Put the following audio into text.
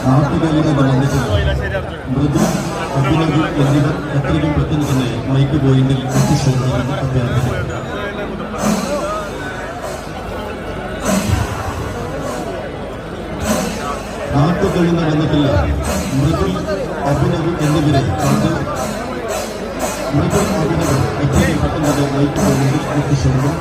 നാട്ടുകാരുടെ ബന്ധത്തിൽ മൃദു അഭിനവ് എന്നിവർ എത്രയും പെട്ടെന്ന് തന്നെ മൈക്ക് പോയിന്റിൽ എത്തിച്ചേരണമെന്ന് അഭ്യർത്ഥിക്കുന്നു. നാട്ടുകാരുടെ ബന്ധത്തിൽ മൃദു അഭിനവ് എന്നിവരെ കണ്ട് മൃദു അഭിനവ് എത്രയും പെട്ടെന്ന് തന്നെ മൈക്ക് പോയിന്റിൽ എത്തിച്ചേരണം.